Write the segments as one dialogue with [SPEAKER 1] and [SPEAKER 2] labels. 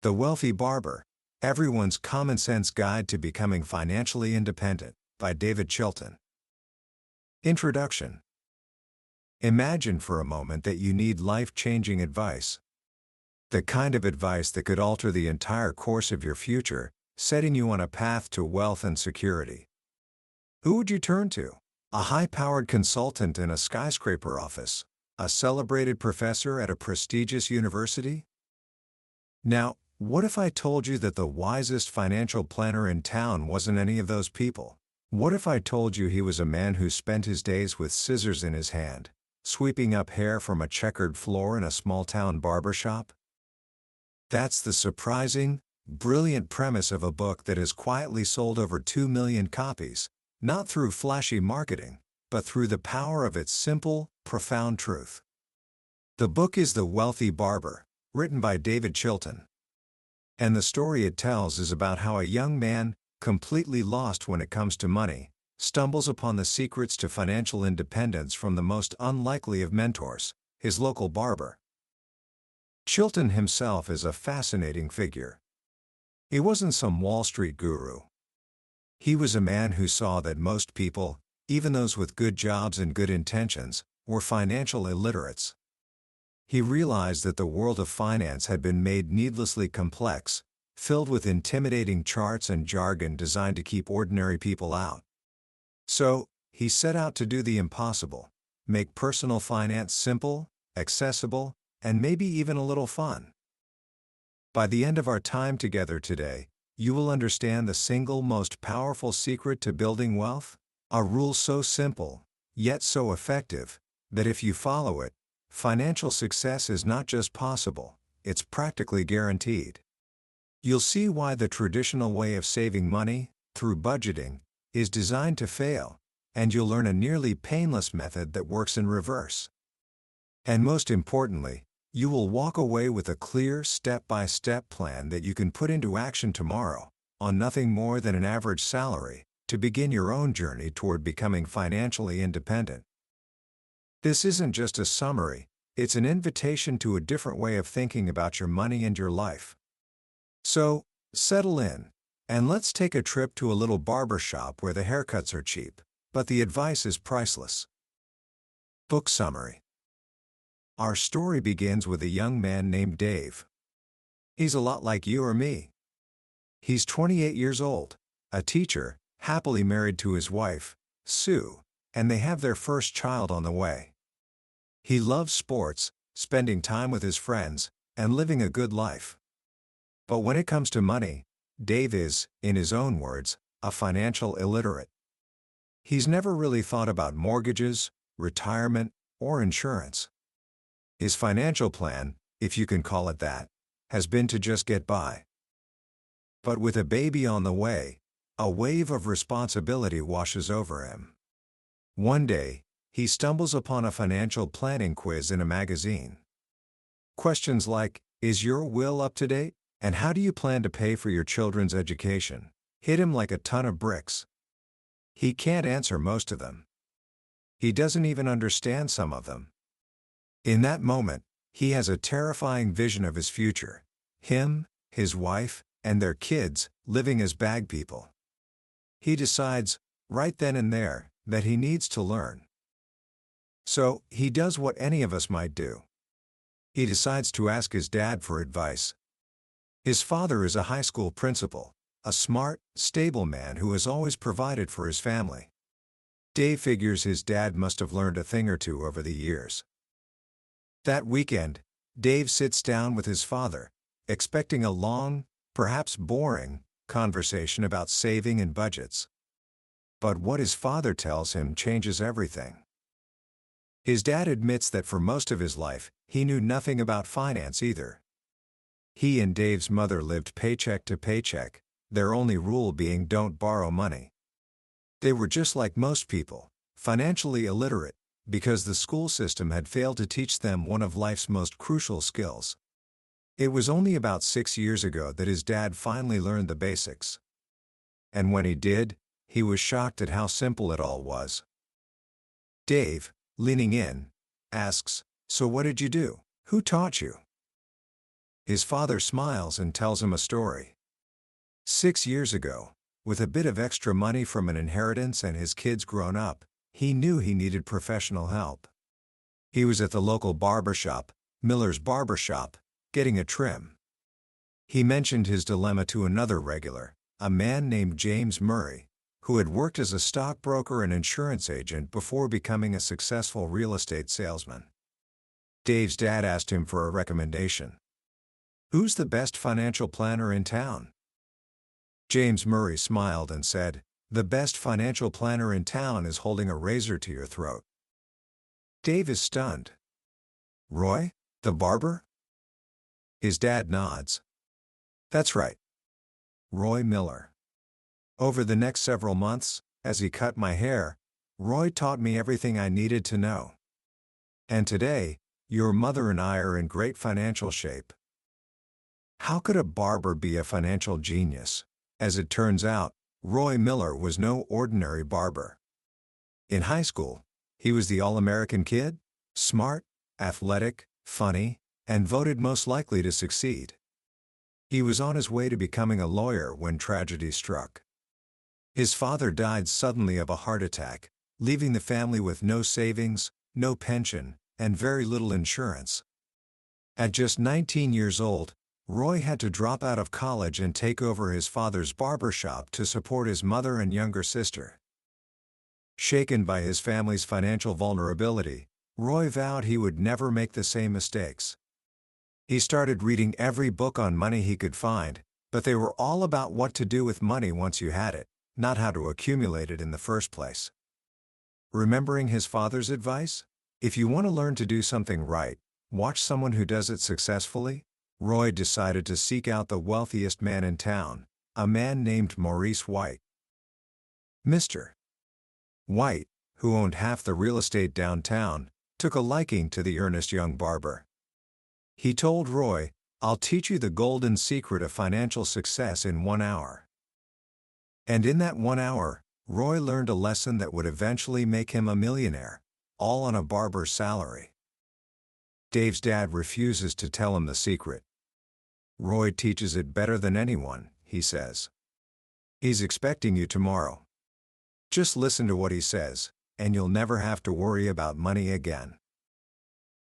[SPEAKER 1] The Wealthy Barber, Everyone's Common Sense Guide to Becoming Financially Independent, by David Chilton. Introduction. Imagine for a moment that you need life-changing advice. The kind of advice that could alter the entire course of your future, setting you on a path to wealth and security. Who would you turn to? A high-powered consultant in a skyscraper office? A celebrated professor at a prestigious university? Now, what if I told you that the wisest financial planner in town wasn't any of those people? What if I told you he was a man who spent his days with scissors in his hand, sweeping up hair from a checkered floor in a small-town barbershop? That's the surprising, brilliant premise of a book that has quietly sold over 2 million copies, not through flashy marketing, but through the power of its simple, profound truth. The book is The Wealthy Barber, written by David Chilton. And the story it tells is about how a young man, completely lost when it comes to money, stumbles upon the secrets to financial independence from the most unlikely of mentors, his local barber. Chilton himself is a fascinating figure. He wasn't some Wall Street guru. He was a man who saw that most people, even those with good jobs and good intentions, were financial illiterates. He realized that the world of finance had been made needlessly complex, filled with intimidating charts and jargon designed to keep ordinary people out. So, he set out to do the impossible: make personal finance simple, accessible, and maybe even a little fun. By the end of our time together today, you will understand the single most powerful secret to building wealth, a rule so simple, yet so effective, that if you follow it, financial success is not just possible, it's practically guaranteed. You'll see why the traditional way of saving money, through budgeting, is designed to fail, and you'll learn a nearly painless method that works in reverse. And most importantly, you will walk away with a clear step-by-step plan that you can put into action tomorrow, on nothing more than an average salary, to begin your own journey toward becoming financially independent. This isn't just a summary, it's an invitation to a different way of thinking about your money and your life. So, settle in, and let's take a trip to a little barbershop where the haircuts are cheap, but the advice is priceless. Book summary. Our story begins with a young man named Dave. He's a lot like you or me. He's 28 years old, a teacher, happily married to his wife, Sue, and they have their first child on the way. He loves sports, spending time with his friends, and living a good life. But when it comes to money, Dave is, in his own words, a financial illiterate. He's never really thought about mortgages, retirement, or insurance. His financial plan, if you can call it that, has been to just get by. But with a baby on the way, a wave of responsibility washes over him. One day, he stumbles upon a financial planning quiz in a magazine. Questions like, "Is your will up to date?" and "How do you plan to pay for your children's education?" hit him like a ton of bricks. He can't answer most of them. He doesn't even understand some of them. In that moment, he has a terrifying vision of his future: him, his wife, and their kids, living as bag people. He decides, right then and there, that he needs to learn. So, he does what any of us might do. He decides to ask his dad for advice. His father is a high school principal, a smart, stable man who has always provided for his family. Dave figures his dad must have learned a thing or two over the years. That weekend, Dave sits down with his father, expecting a long, perhaps boring, conversation about saving and budgets. But what his father tells him changes everything. His dad admits that for most of his life, he knew nothing about finance either. He and Dave's mother lived paycheck to paycheck, their only rule being don't borrow money. They were just like most people, financially illiterate, because the school system had failed to teach them one of life's most crucial skills. It was only about 6 years ago that his dad finally learned the basics. And when he did, he was shocked at how simple it all was. Dave, leaning in, asks, "So what did you do? Who taught you?" His father smiles and tells him a story. 6 years ago, with a bit of extra money from an inheritance and his kids grown up, he knew he needed professional help. He was at the local barbershop, Miller's Barbershop, getting a trim. He mentioned his dilemma to another regular, a man named James Murray, who had worked as a stockbroker and insurance agent before becoming a successful real estate salesman. Dave's dad asked him for a recommendation. "Who's the best financial planner in town?" James Murray smiled and said, "The best financial planner in town is holding a razor to your throat." Dave is stunned. "Roy, the barber?" His dad nods. "That's right. Roy Miller. Over the next several months, as he cut my hair, Roy taught me everything I needed to know. And today, your mother and I are in great financial shape." How could a barber be a financial genius? As it turns out, Roy Miller was no ordinary barber. In high school, he was the all-American kid, smart, athletic, funny, and voted most likely to succeed. He was on his way to becoming a lawyer when tragedy struck. His father died suddenly of a heart attack, leaving the family with no savings, no pension, and very little insurance. At just 19 years old, Roy had to drop out of college and take over his father's barbershop to support his mother and younger sister. Shaken by his family's financial vulnerability, Roy vowed he would never make the same mistakes. He started reading every book on money he could find, but they were all about what to do with money once you had it, not how to accumulate it in the first place. Remembering his father's advice? If you want to learn to do something right, watch someone who does it successfully. Roy decided to seek out the wealthiest man in town, a man named Maurice White. Mr. White, who owned half the real estate downtown, took a liking to the earnest young barber. He told Roy, "I'll teach you the golden secret of financial success in 1 hour." And in that 1 hour, Roy learned a lesson that would eventually make him a millionaire, all on a barber's salary. Dave's dad refuses to tell him the secret. "Roy teaches it better than anyone," he says. "He's expecting you tomorrow. Just listen to what he says, and you'll never have to worry about money again."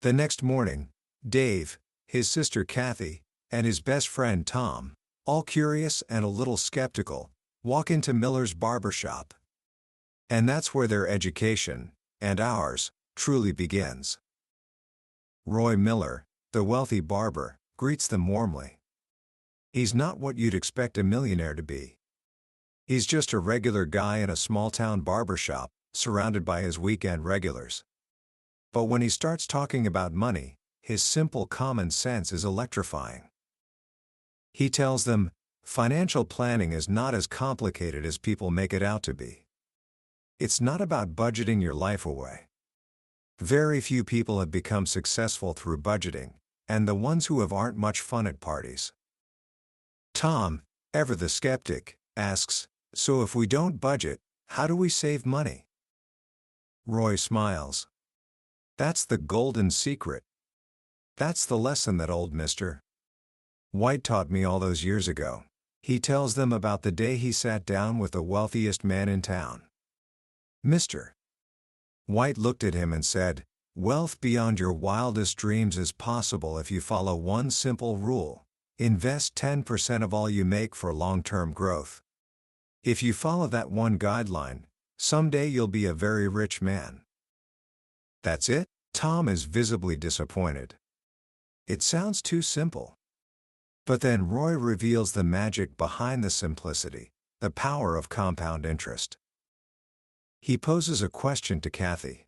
[SPEAKER 1] The next morning, Dave, his sister Kathy, and his best friend Tom, all curious and a little skeptical, walk into Miller's barbershop. And that's where their education, and ours, truly begins. Roy Miller, the wealthy barber, greets them warmly. He's not what you'd expect a millionaire to be. He's just a regular guy in a small-town barbershop, surrounded by his weekend regulars. But when he starts talking about money, his simple common sense is electrifying. He tells them, financial planning is not as complicated as people make it out to be. It's not about budgeting your life away. Very few people have become successful through budgeting, and the ones who have aren't much fun at parties. Tom, ever the skeptic, asks, "So if we don't budget, how do we save money?" Roy smiles. "That's the golden secret. That's the lesson that old Mr. White taught me all those years ago." He tells them about the day he sat down with the wealthiest man in town. Mr. White looked at him and said, "Wealth beyond your wildest dreams is possible if you follow one simple rule. Invest 10% of all you make for long-term growth. If you follow that one guideline, someday you'll be a very rich man." That's it? Tom is visibly disappointed. It sounds too simple. But then Roy reveals the magic behind the simplicity, the power of compound interest. He poses a question to Kathy.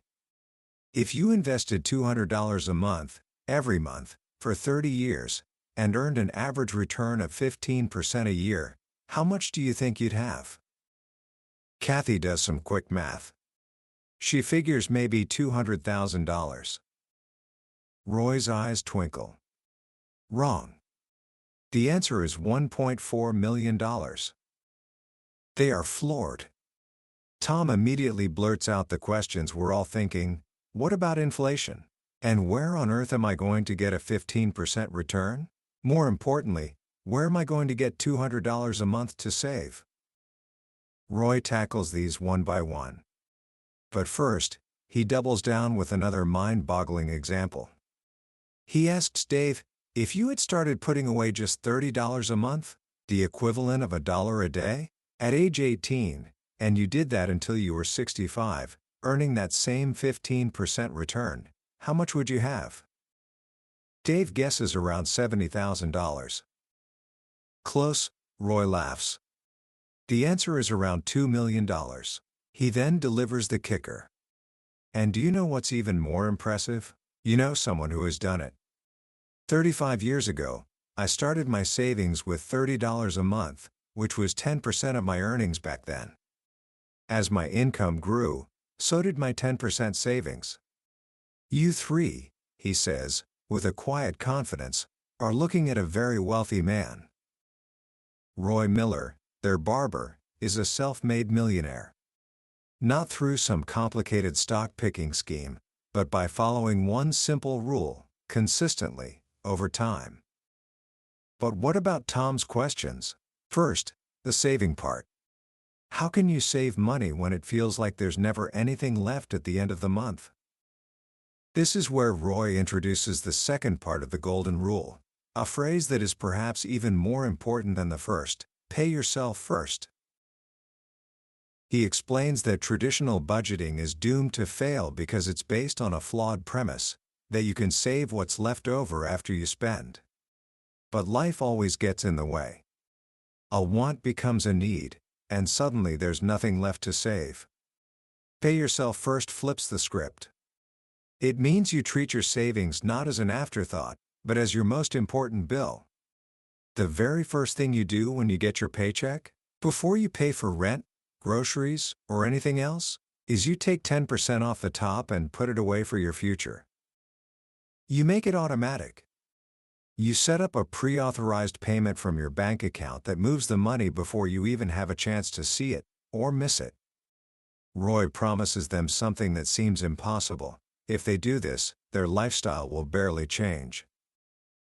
[SPEAKER 1] If you invested $200 a month, every month, for 30 years, and earned an average return of 15% a year, how much do you think you'd have? Kathy does some quick math. She figures maybe $200,000. Roy's eyes twinkle. Wrong. The answer is $1.4 million. They are floored. Tom immediately blurts out the questions we're all thinking. What about inflation? And where on earth am I going to get a 15% return? More importantly, where am I going to get $200 a month to save? Roy tackles these one by one. But first, he doubles down with another mind-boggling example. He asks Dave, if you had started putting away just $30 a month, the equivalent of $1 a day, at age 18, and you did that until you were 65, earning that same 15% return, how much would you have? Dave guesses around $70,000. Close, Roy laughs. The answer is around $2 million. He then delivers the kicker. And do you know what's even more impressive? You know someone who has done it. 35 years ago, I started my savings with $30 a month, which was 10% of my earnings back then. As my income grew, so did my 10% savings. You three, he says, with a quiet confidence, are looking at a very wealthy man. Roy Miller, their barber, is a self-made millionaire. Not through some complicated stock-picking scheme, but by following one simple rule, consistently, over time. But what about Tom's questions? First, the saving part. How can you save money when it feels like there's never anything left at the end of the month? This is where Roy introduces the second part of the golden rule, a phrase that is perhaps even more important than the first: pay yourself first. He explains that traditional budgeting is doomed to fail because it's based on a flawed premise, that you can save what's left over after you spend. But life always gets in the way. A want becomes a need, and suddenly there's nothing left to save. Pay yourself first flips the script. It means you treat your savings not as an afterthought, but as your most important bill. The very first thing you do when you get your paycheck, before you pay for rent, groceries, or anything else, is you take 10% off the top and put it away for your future. You make it automatic. You set up a pre-authorized payment from your bank account that moves the money before you even have a chance to see it, or miss it. Roy promises them something that seems impossible. If they do this, their lifestyle will barely change.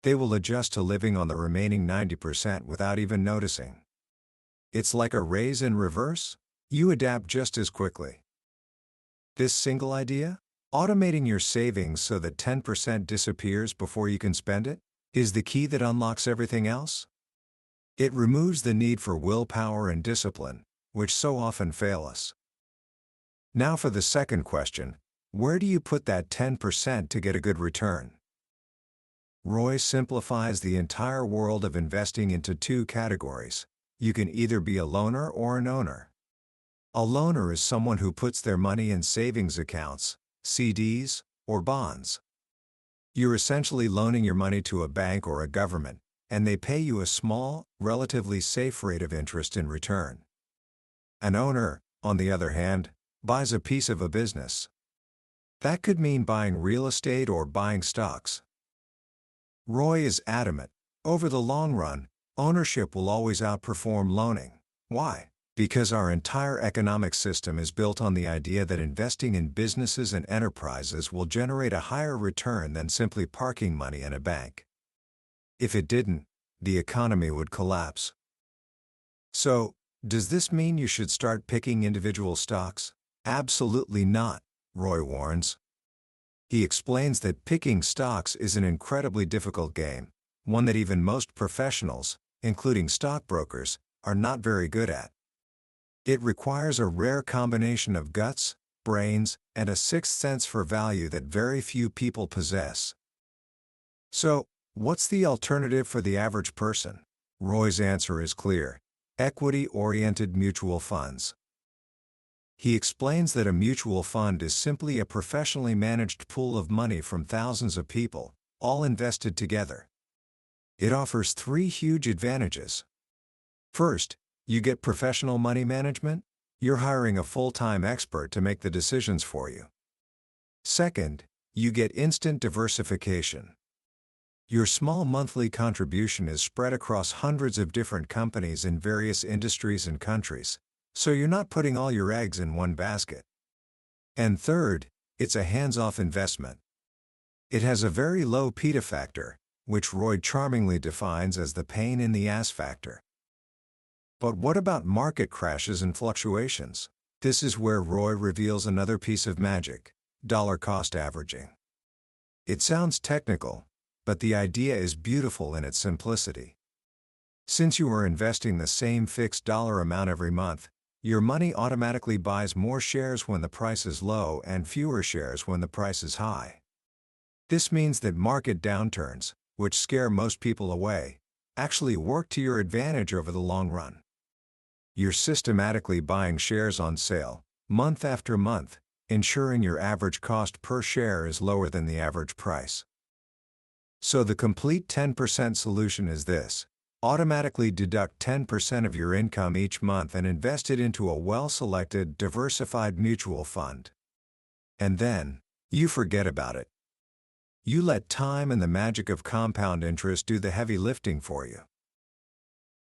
[SPEAKER 1] They will adjust to living on the remaining 90% without even noticing. It's like a raise in reverse. You adapt just as quickly. This single idea, automating your savings so that 10% disappears before you can spend it, is the key that unlocks everything else. It removes the need for willpower and discipline, which so often fail us. Now for the second question, where do you put that 10% to get a good return? Roy simplifies the entire world of investing into two categories. You can either be a loaner or an owner. A loaner is someone who puts their money in savings accounts, CDs, or bonds. You're essentially loaning your money to a bank or a government, and they pay you a small, relatively safe rate of interest in return. An owner, on the other hand, buys a piece of a business. That could mean buying real estate or buying stocks. Roy is adamant, over the long run, ownership will always outperform loaning. Why? Because our entire economic system is built on the idea that investing in businesses and enterprises will generate a higher return than simply parking money in a bank. If it didn't, the economy would collapse. So, does this mean you should start picking individual stocks? Absolutely not, Roy warns. He explains that picking stocks is an incredibly difficult game, one that even most professionals, including stockbrokers, are not very good at. It requires a rare combination of guts, brains, and a sixth sense for value that very few people possess. So, what's the alternative for the average person? Roy's answer is clear: equity-oriented mutual funds. He explains that a mutual fund is simply a professionally managed pool of money from thousands of people, all invested together. It offers three huge advantages. First, you get professional money management. You're hiring a full-time expert to make the decisions for you. Second, you get instant diversification. Your small monthly contribution is spread across hundreds of different companies in various industries and countries, so you're not putting all your eggs in one basket. And third, it's a hands-off investment. It has a very low beta factor, which Roy charmingly defines as the pain in the ass factor. But what about market crashes and fluctuations? This is where Roy reveals another piece of magic: dollar cost averaging. It sounds technical, but the idea is beautiful in its simplicity. Since you are investing the same fixed dollar amount every month, your money automatically buys more shares when the price is low and fewer shares when the price is high. This means that market downturns, which scare most people away, actually work to your advantage over the long run. You're systematically buying shares on sale, month after month, ensuring your average cost per share is lower than the average price. So the complete 10% solution is this: automatically deduct 10% of your income each month and invest it into a well-selected, diversified mutual fund. And then, you forget about it. You let time and the magic of compound interest do the heavy lifting for you.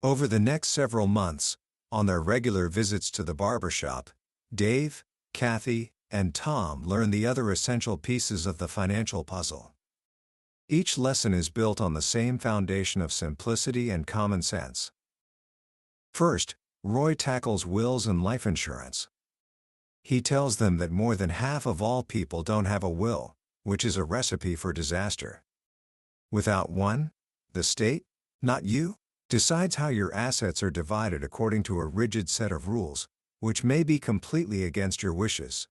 [SPEAKER 1] Over the next several months, on their regular visits to the barbershop, Dave, Kathy, and Tom learn the other essential pieces of the financial puzzle. Each lesson is built on the same foundation of simplicity and common sense. First, Roy tackles wills and life insurance. He tells them that more than half of all people don't have a will, which is a recipe for disaster. Without one, the state, not you, decides how your assets are divided according to a rigid set of rules, which may be completely against your wishes.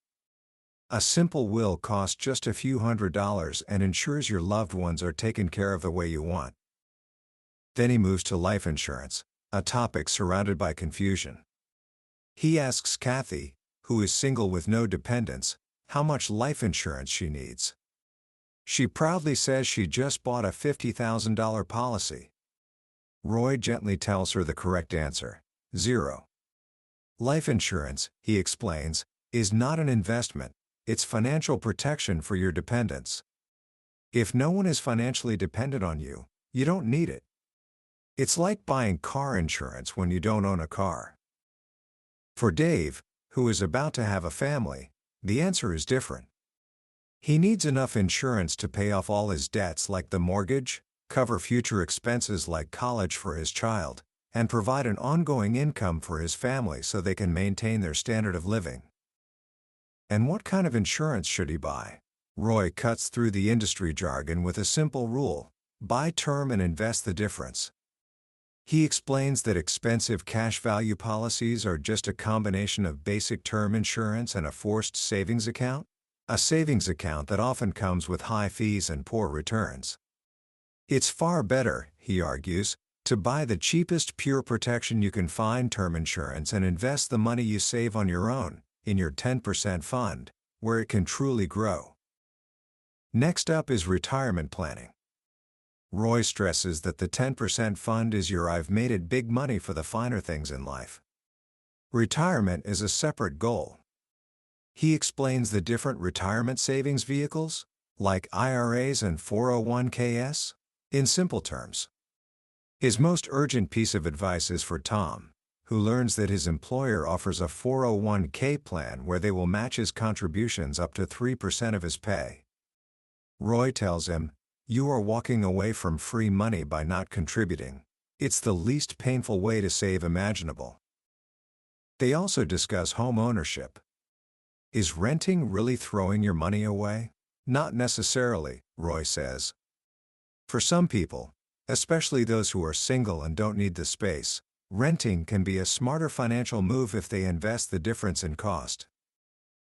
[SPEAKER 1] A simple will costs just a few $100s and ensures your loved ones are taken care of the way you want. Then he moves to life insurance, a topic surrounded by confusion. He asks Kathy, who is single with no dependents, how much life insurance she needs. She proudly says she just bought a $50,000 policy. Roy gently tells her the correct answer: 0. Life insurance, he explains, is not an investment, it's financial protection for your dependents. If no one is financially dependent on you, you don't need it. It's like buying car insurance when you don't own a car. For Dave, who is about to have a family, the answer is different. He needs enough insurance to pay off all his debts like the mortgage, cover future expenses like college for his child, and provide an ongoing income for his family so they can maintain their standard of living. And what kind of insurance should he buy? Roy cuts through the industry jargon with a simple rule: buy term and invest the difference. He explains that expensive cash value policies are just a combination of basic term insurance and a forced savings account, a savings account that often comes with high fees and poor returns. It's far better, he argues, to buy the cheapest pure protection you can find, term insurance, and invest the money you save on your own, in your 10% fund, where it can truly grow. Next up is retirement planning. Roy stresses that the 10% fund is your "I've made it big money for the finer things in life." Retirement is a separate goal. He explains the different retirement savings vehicles, like IRAs and 401ks, in simple terms. His most urgent piece of advice is for Tom, who learns that his employer offers a 401k plan where they will match his contributions up to 3% of his pay. Roy tells him, "You are walking away from free money by not contributing. It's the least painful way to save imaginable." They also discuss home ownership. Is renting really throwing your money away? Not necessarily, Roy says. For some people, especially those who are single and don't need the space, renting can be a smarter financial move if they invest the difference in cost.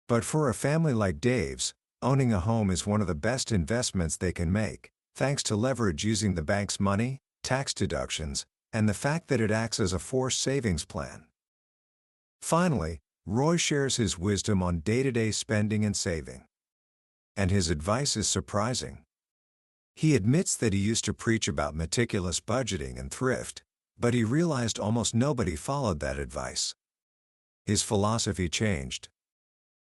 [SPEAKER 1] But for a family like Dave's, owning a home is one of the best investments they can make, thanks to leverage using the bank's money, tax deductions, and the fact that it acts as a forced savings plan. Finally, Roy shares his wisdom on day-to-day spending and saving. And his advice is surprising. He admits that he used to preach about meticulous budgeting and thrift, but he realized almost nobody followed that advice. His philosophy changed.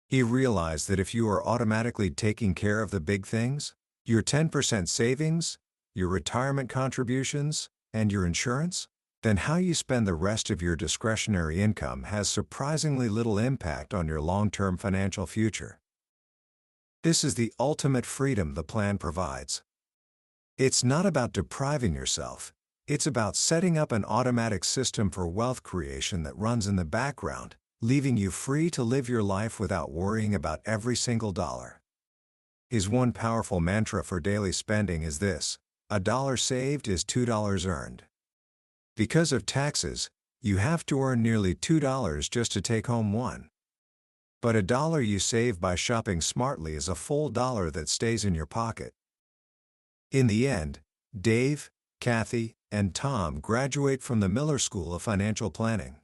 [SPEAKER 1] He realized that if you are automatically taking care of the big things, your 10% savings, your retirement contributions, and your insurance, then how you spend the rest of your discretionary income has surprisingly little impact on your long-term financial future. This is the ultimate freedom the plan provides. It's not about depriving yourself. It's about setting up an automatic system for wealth creation that runs in the background, leaving you free to live your life without worrying about every single dollar. His one powerful mantra for daily spending is this: a dollar saved is $2 earned. Because of taxes, you have to earn nearly $2 just to take home one. But a dollar you save by shopping smartly is a full dollar that stays in your pocket. In the end, Dave, Kathy, and Tom graduate from the Miller School of Financial Planning.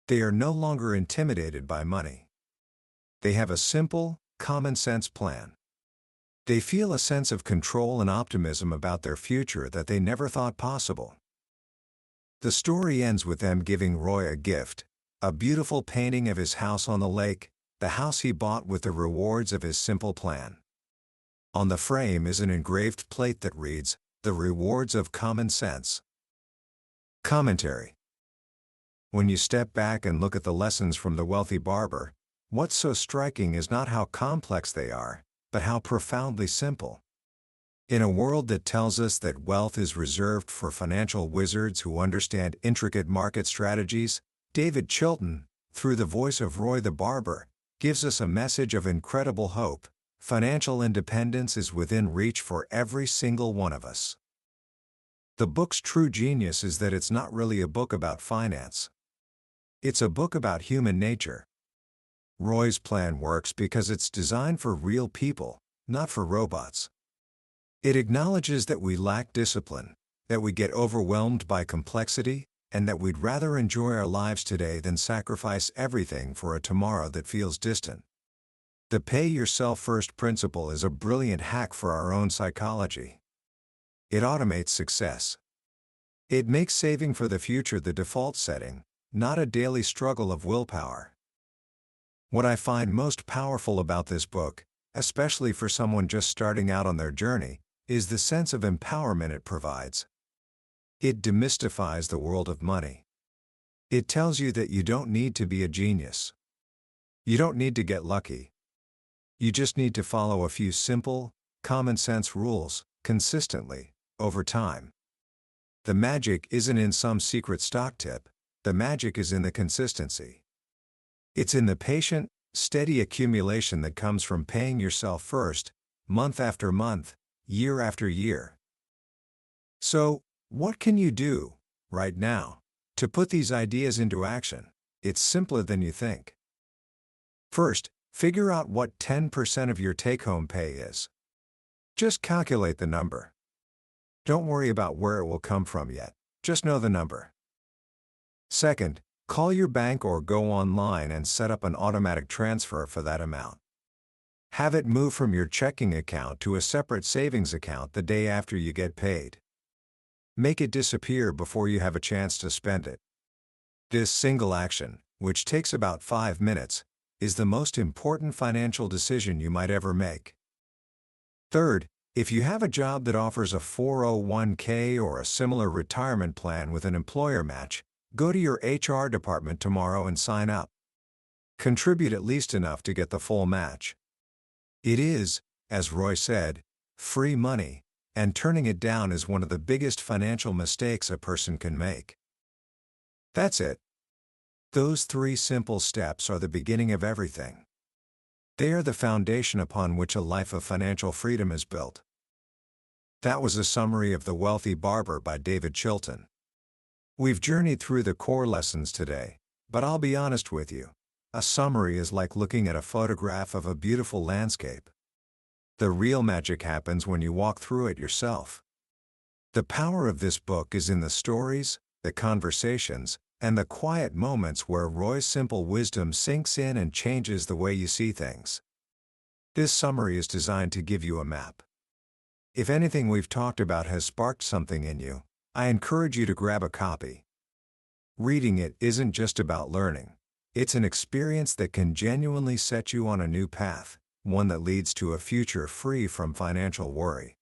[SPEAKER 1] They are no longer intimidated by money. They have a simple, common-sense plan. They feel a sense of control and optimism about their future that they never thought possible. The story ends with them giving Roy a gift, a beautiful painting of his house on the lake, the house he bought with the rewards of his simple plan. On the frame is an engraved plate that reads, "The Rewards of Common Sense." Commentary. When you step back and look at the lessons from the Wealthy Barber, what's so striking is not how complex they are, but how profoundly simple. In a world that tells us that wealth is reserved for financial wizards who understand intricate market strategies, David Chilton, through the voice of Roy the Barber, gives us a message of incredible hope. Financial independence is within reach for every single one of us. The book's true genius is that it's not really a book about finance. It's a book about human nature. Roy's plan works because it's designed for real people, not for robots. It acknowledges that we lack discipline, that we get overwhelmed by complexity, and that we'd rather enjoy our lives today than sacrifice everything for a tomorrow that feels distant. The pay yourself first principle is a brilliant hack for our own psychology. It automates success. It makes saving for the future the default setting, not a daily struggle of willpower. What I find most powerful about this book, especially for someone just starting out on their journey, is the sense of empowerment it provides. It demystifies the world of money. It tells you that you don't need to be a genius. You don't need to get lucky. You just need to follow a few simple, common-sense rules, consistently, over time. The magic isn't in some secret stock tip, the magic is in the consistency. It's in the patient, steady accumulation that comes from paying yourself first, month after month, year after year. So, what can you do, right now, to put these ideas into action? It's simpler than you think. First, figure out what 10% of your take-home pay is. Just calculate the number. Don't worry about where it will come from yet, just know the number. Second, call your bank or go online and set up an automatic transfer for that amount. Have it move from your checking account to a separate savings account the day after you get paid. Make it disappear before you have a chance to spend it. This single action, which takes about 5 minutes, is the most important financial decision you might ever make. Third, if you have a job that offers a 401k or a similar retirement plan with an employer match, go to your HR department tomorrow and sign up. Contribute at least enough to get the full match. It is, as Roy said, free money, and turning it down is one of the biggest financial mistakes a person can make. That's it. Those 3 simple steps are the beginning of everything. They are the foundation upon which a life of financial freedom is built. That was a summary of The Wealthy Barber by David Chilton. We've journeyed through the core lessons today, but I'll be honest with you. A summary is like looking at a photograph of a beautiful landscape. The real magic happens when you walk through it yourself. The power of this book is in the stories, the conversations, and the quiet moments where Roy's simple wisdom sinks in and changes the way you see things. This summary is designed to give you a map. If anything we've talked about has sparked something in you, I encourage you to grab a copy. Reading it isn't just about learning. It's an experience that can genuinely set you on a new path, one that leads to a future free from financial worry.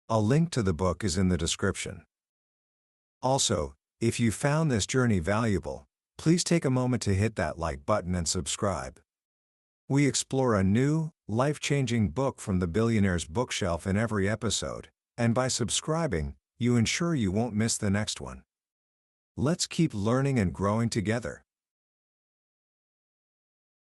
[SPEAKER 1] A link to the book is in the description. Also, if you found this journey valuable, please take a moment to hit that like button and subscribe. We explore a new, life-changing book from the billionaire's bookshelf in every episode, And by subscribing, you ensure you won't miss the next one. Let's keep learning and growing together.